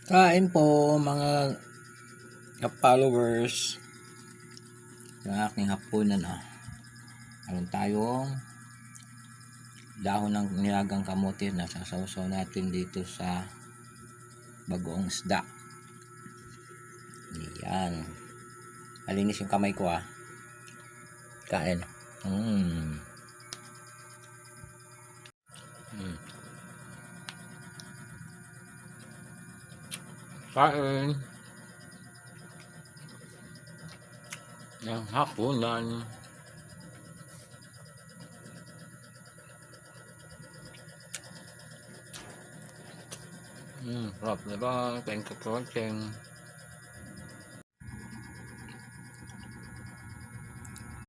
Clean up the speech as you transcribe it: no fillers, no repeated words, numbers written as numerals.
Kain po mga followers ng aking hapunan. Meron tayong dahon ng nilagang kamote na sasawsaw natin dito sa bagoong isda. Yan. Malinis yung kamay ko Kain. Kain ng hapunan. Sarap, diba? Thank you for watching.